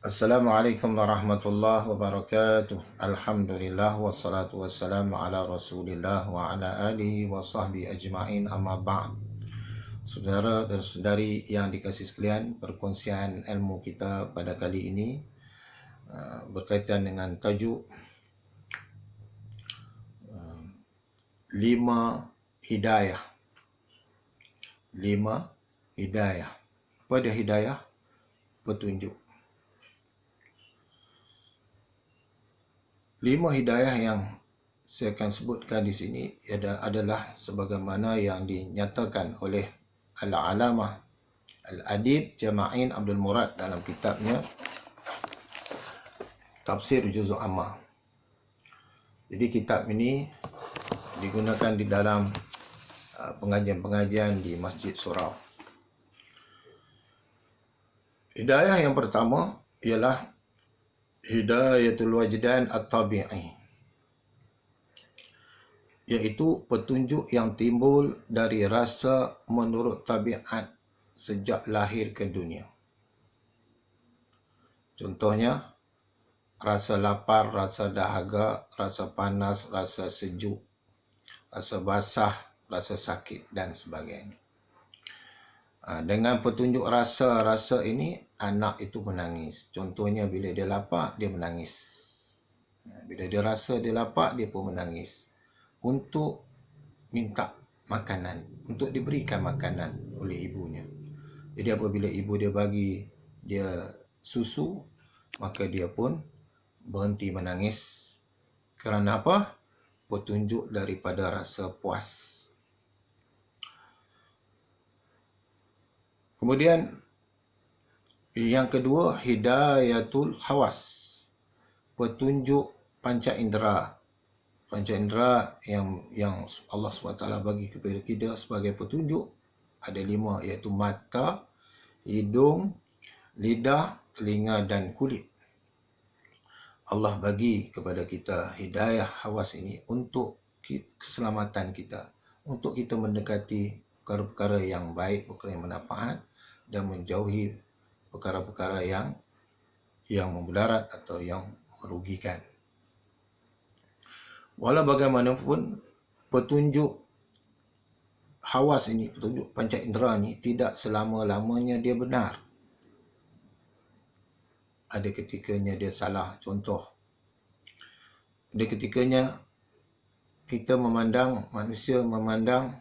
Assalamualaikum warahmatullahi wabarakatuh. Alhamdulillah wassalatu wassalamu ala Rasulillah wa ala alihi wa sahbihi ajma'in, amma ba'd. Saudara dan saudari yang dikasihi sekalian, perkongsian ilmu kita pada kali ini berkaitan dengan tajuk 5 hidayah. 5 hidayah. Apa dia hidayah? Petunjuk. 5 hidayah yang saya akan sebutkan di sini adalah sebagaimana yang dinyatakan oleh Al-Alamah Al-Adib Jama'in Abdul Murad dalam kitabnya Tafsir Juz'ul Ammah. Jadi kitab ini digunakan di dalam pengajian-pengajian di Masjid Surau. Hidayah yang pertama ialah Hidayatul Wajdan At-Tabi'i, iaitu petunjuk yang timbul dari rasa menurut tabiat sejak lahir ke dunia. Contohnya, rasa lapar, rasa dahaga, rasa panas, rasa sejuk, rasa basah, rasa sakit dan sebagainya. Dengan petunjuk rasa-rasa ini, anak itu menangis. Contohnya bila dia lapar, dia menangis. Bila dia rasa dia lapar, dia pun menangis. Untuk minta makanan, untuk diberikan makanan oleh ibunya. Jadi apabila ibu dia bagi dia susu, maka dia pun berhenti menangis. Kerana apa? Petunjuk daripada rasa puas. Kemudian yang kedua, hidayatul hawas, petunjuk panca indera. Panca indera yang Allah SWT bagi kepada kita sebagai petunjuk ada 5, iaitu mata, hidung, lidah, telinga dan kulit. Allah bagi kepada kita hidayah hawas ini untuk keselamatan kita, untuk kita mendekati perkara-perkara yang baik, perkara yang bermanfaat, dan menjauhi perkara-perkara yang memudarat atau yang merugikan. Walau bagaimanapun, petunjuk hawas ini, petunjuk panca indera ini tidak selama-lamanya dia benar. Ada ketikanya dia salah. Contoh, ada ketikanya kita manusia memandang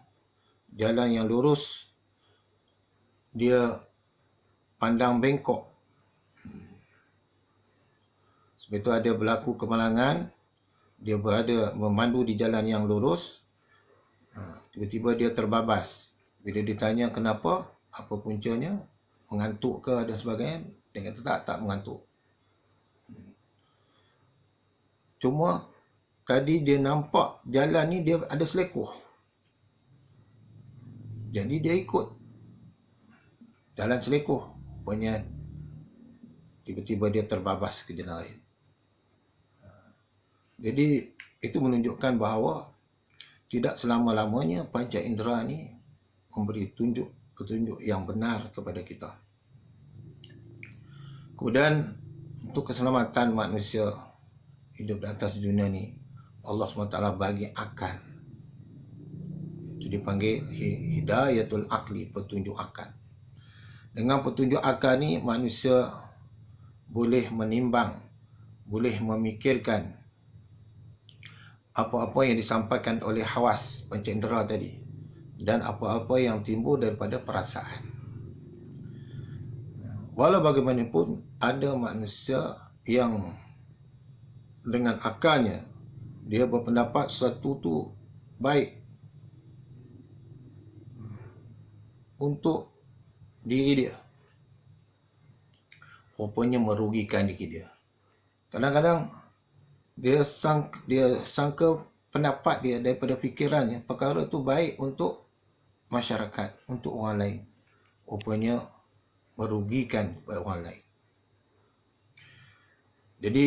jalan yang lurus, dia pandang bengkok. Sebab itu ada berlaku kemalangan, dia berada memandu di jalan yang lurus, tiba-tiba dia terbabas. Bila ditanya kenapa, apa puncanya, mengantuk ke dan sebagainya, dia kata tak mengantuk. Cuma tadi dia nampak jalan ni dia ada selekoh. Jadi dia ikut jalan selekoh. Rupanya tiba-tiba dia terbabas ke jalan lain. Jadi itu menunjukkan bahawa tidak selama-lamanya panca indera ni memberi petunjuk yang benar kepada kita. Kemudian untuk keselamatan manusia hidup di atas dunia ni, Allah SWT bagi akal. Itu dipanggil hidayatul akli, petunjuk akal. Dengan petunjuk akal ni, manusia boleh menimbang, boleh memikirkan apa-apa yang disampaikan oleh hawas, panca indera tadi, dan apa-apa yang timbul daripada perasaan. Walau bagaimanapun, ada manusia yang dengan akalnya, dia berpendapat sesuatu tu baik untuk diri dia, rupanya merugikan diri dia. Kadang-kadang dia sangka pendapat dia daripada fikirannya, perkara tu baik untuk masyarakat, untuk orang lain, rupanya merugikan kepada orang lain. Jadi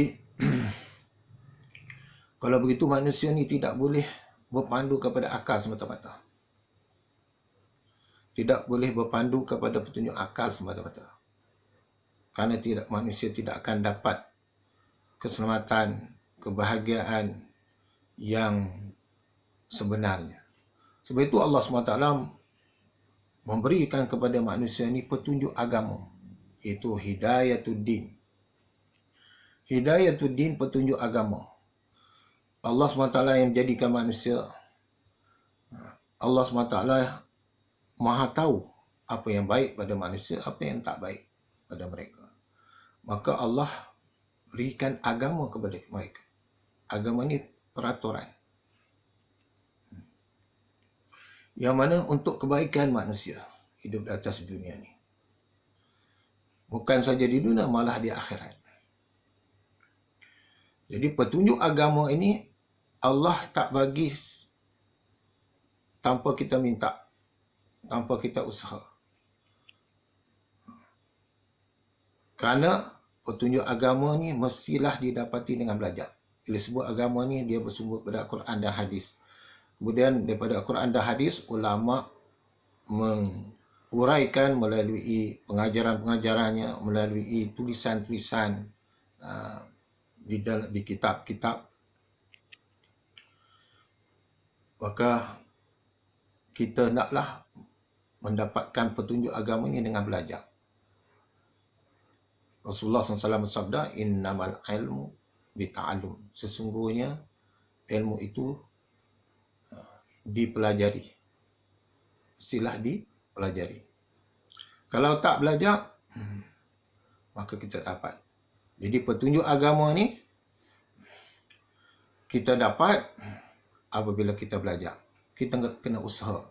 kalau begitu, manusia ni tidak boleh berpandu kepada akal semata-mata. Tidak boleh berpandu kepada petunjuk akal semata-mata. Kerana manusia tidak akan dapat keselamatan, kebahagiaan yang sebenarnya. Sebab itu Allah SWT memberikan kepada manusia ini petunjuk agama, iaitu Hidayatuddin. Hidayatuddin, petunjuk agama. Allah SWT yang menjadikan manusia, Allah SWT Maha tahu apa yang baik pada manusia, apa yang tak baik pada mereka. Maka Allah berikan agama kepada mereka. Agama ni peraturan, yang mana untuk kebaikan manusia hidup di atas dunia ni. Bukan saja di dunia, malah di akhirat. Jadi petunjuk agama ini Allah tak bagi tanpa kita minta, tanpa kita usaha. Kerana petunjuk agama ni mestilah didapati dengan belajar. Bila sebut agama ni, dia bersumber pada Al-Quran dan hadis. Kemudian daripada Al-Quran dan hadis, ulama menguraikan melalui pengajaran-pengajarannya, melalui tulisan-tulisan di kitab-kitab. Maka kita naklah mendapatkan petunjuk agama ini dengan belajar. Rasulullah SAW bersabda, innamal ilmu bita'allum. Sesungguhnya ilmu itu dipelajari. Mestilah dipelajari. Kalau tak belajar, maka kita dapat. Jadi petunjuk agama ni kita dapat apabila kita belajar. Kita kena usaha.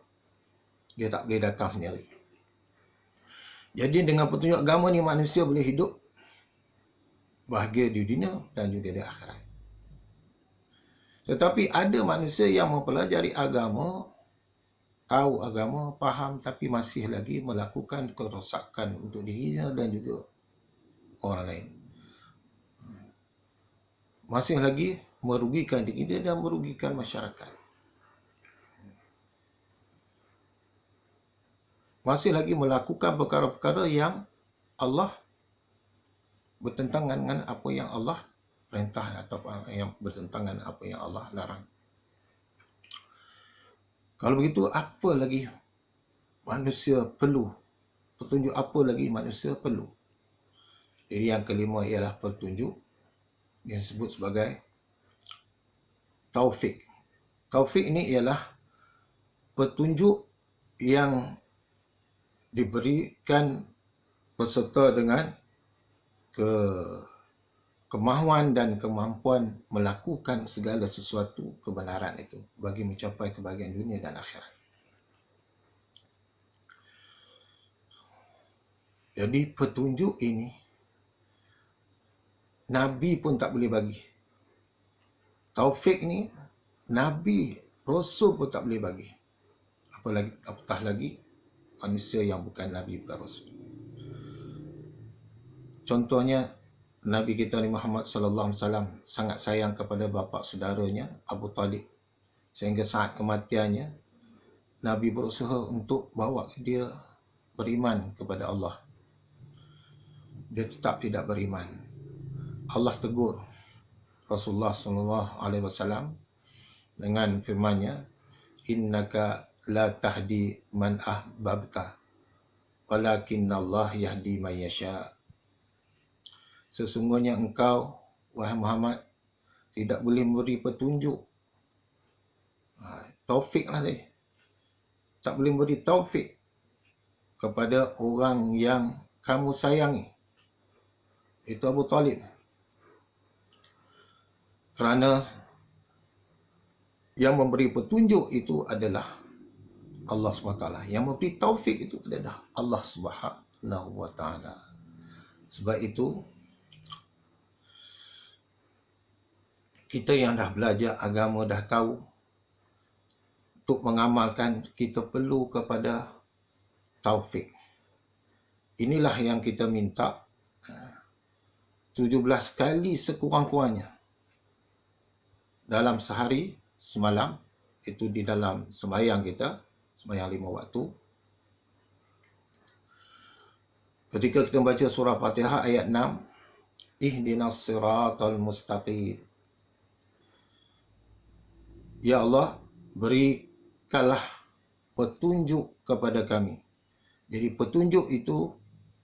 Dia tak boleh datang sendiri. Jadi dengan petunjuk agama ni manusia boleh hidup bahagia di dunia dan juga di akhirat. Tetapi ada manusia yang mempelajari agama, tahu agama, faham, tapi masih lagi melakukan kerosakan untuk dirinya dan juga orang lain. Masih lagi merugikan diri dia dan merugikan masyarakat. Masih lagi melakukan perkara-perkara yang Allah bertentangan dengan apa yang Allah perintah atau yang bertentangan apa yang Allah larang. Kalau begitu, apa lagi manusia perlu? Petunjuk apa lagi manusia perlu? Jadi yang kelima ialah petunjuk yang disebut sebagai taufik. Taufik ini ialah petunjuk yang diberikan beserta dengan kemahuan dan kemampuan melakukan segala sesuatu kebenaran itu bagi mencapai kebahagiaan dunia dan akhirat. Jadi petunjuk ini Nabi pun tak boleh bagi. Taufik ni Nabi, Rasul pun tak boleh bagi. Apatah lagi manusia yang bukan Nabi, bukan Rasul. Contohnya, Nabi kita ni Muhammad sallallahu alaihi wasallam sangat sayang kepada bapa saudaranya Abu Talib. Sehingga saat kematiannya, Nabi berusaha untuk bawa dia beriman kepada Allah. Dia tetap tidak beriman. Allah tegur Rasulullah sallallahu alaihi wasallam dengan firman-Nya, innaka la tahdi man ahbabta walakinnallaha yahdi man yasha. Sesungguhnya engkau, wahai Muhammad, tidak boleh memberi petunjuk. Taufik lah tadi. Tak boleh memberi taufik kepada orang yang kamu sayangi. Itu Abu Talib. Kerana yang memberi petunjuk itu adalah Allah SWT. Yang memberi taufik itu adalah Allah SWT. Sebab itu, kita yang dah belajar agama, dah tahu, untuk mengamalkan, kita perlu kepada taufik. Inilah yang kita minta 17 kali sekurang-kurangnya dalam sehari semalam, itu di dalam sembahyang kita, sembahyang 5 waktu. Ketika kita baca surah Fatihah ayat 6, ihdinas siratal mustaqim. Ya Allah, berikanlah petunjuk kepada kami. Jadi petunjuk itu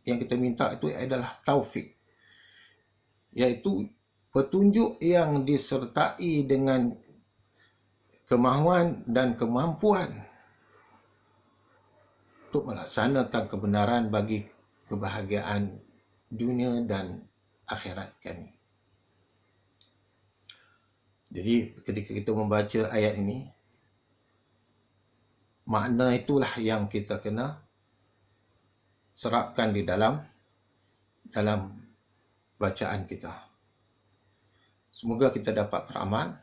yang kita minta itu adalah taufik, iaitu petunjuk yang disertai dengan kemahuan dan kemampuan untuk melaksanakan kebenaran bagi kebahagiaan dunia dan akhirat kami. Jadi ketika kita membaca ayat ini, makna itulah yang kita kena serapkan di dalam bacaan kita. Semoga kita dapat beramal.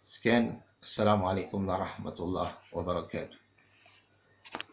Sekian. Assalamualaikum warahmatullahi wabarakatuh.